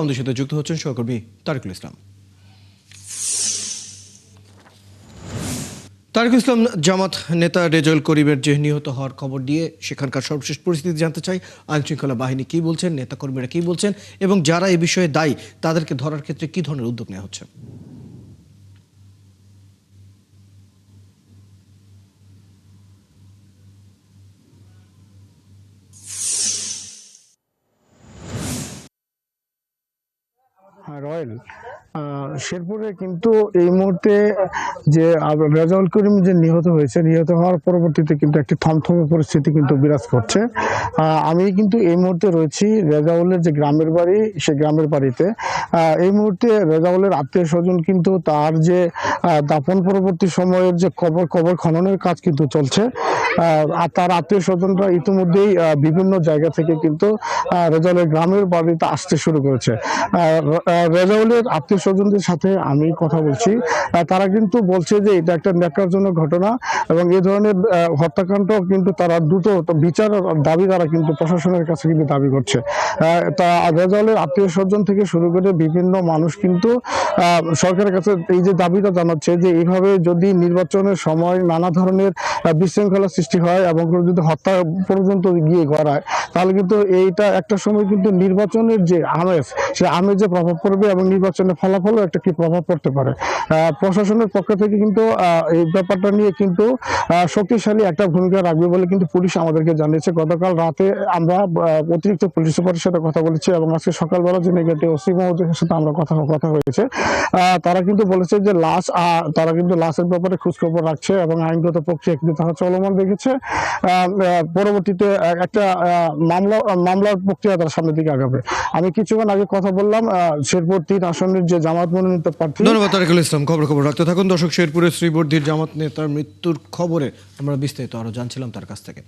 আমাদের সাথে যুক্ত হচ্ছেন সহকর্মী তারিকুল ইসলাম। তারিকুল ইসলাম, জামাত নেতা রেজাউল করিমের যে নিহত হওয়ার খবর দিয়ে সেখানকার সর্বশেষ পরিস্থিতি জানতে চাই। আইনশৃঙ্খলা বাহিনী কি বলছেন, নেতাকর্মীরা কি বলছেন এবং যারা এই বিষয়ে দায়ী তাদেরকে ধরার ক্ষেত্রে কি ধরনের উদ্যোগ নেওয়া হচ্ছে? হ্যাঁ, রয়েল শেরপুরে কিন্তু এই মুহূর্তে যে রেজাউল করিম যে নিহত হয়েছে, নিহত হওয়ার পরবর্তীতে কিন্তু একটি থমথমে পরিস্থিতি কিন্তু বিরাজ করছে। আমি কিন্তু এই মুহূর্তে রয়েছি রেজাউলের যে গ্রামের বাড়ি, সে গ্রামের বাড়িতে। এই মুহূর্তে রেজাউলের আত্মীয় স্বজন কিন্তু তার যে দাফন পরবর্তী সময়ের যে কবর খননের কাজ কিন্তু চলছে। আর তার আত্মীয় স্বজনরা ইতিমধ্যেই বিভিন্ন জায়গা থেকে কিন্তু রেজাউলের গ্রামের বাড়িতে আসতে শুরু করেছে। রেজাউলের আত্মীয় স্বজনদের সাথে আমি কথা বলছি, তারা কিন্তু বলছে যে এটা একটা ন্যাক্কারজনক ঘটনা এবং এই ধরনের হত্যাকাণ্ড কিন্তু তারা দ্রুত বিচার দাবি তারা কিন্তু প্রশাসনের কাছে কিন্তু দাবি করছে। তা রেজাউলের আত্মীয় স্বজন থেকে শুরু করে বিভিন্ন মানুষ কিন্তু সরকারের কাছে এই যে দাবিটা জানাচ্ছে যে এইভাবে যদি নির্বাচনের সময় নানা ধরনের বিশৃঙ্খলা সৃষ্টি হয় এবং যদি হত্যা পর্যন্ত গিয়ে গড়ায়, তাহলে কিন্তু এইটা একটা সময় কিন্তু নির্বাচনের যে আমেজ, সে আমেজে প্রভাব পড়বে এবং নির্বাচনের ফলাফলও একটা কি প্রভাব পড়তে পারে। প্রশাসনের পক্ষ থেকে কিন্তু এই ব্যাপারটা নিয়ে কিন্তু শক্তিশালী একটা ভূমিকা রাখবে বলে কিন্তু পুলিশ আমাদেরকে জানিয়েছে। গতকাল রাতে আমরা অতিরিক্ত পুলিশ সুপারের সাথে কথা বলেছি এবং আজকে সকালবেলা যে নেগেটিভ ওসি মহোদয়ের সাথে আমরা কথা হয়েছে। তারা কিন্তু বলেছে যে তারা কিন্তু লাশের ব্যাপারে খোঁজখবর রাখছে এবং আইনগত প্রক্রিয়া কিন্তু তারা চলমান রেখেছে। পরবর্তীতে একটা মামলার প্রক্রিয়া তার সামনের দিকে আগাবে। আমি কিছুক্ষণ আগে কথা বললাম শেরপুর ৩ আসনের যে জামাত মনোনীত প্রার্থী। ধন্যবাদ তারিকুল ইসলাম, খবর রাখতে থাকুন। দর্শক, শেরপুরের শ্রীবর্ধীর জামাত নেতার মৃত্যুর খবরে আমরা বিস্তারিত আরো জানছিলাম তার কাছ থেকে।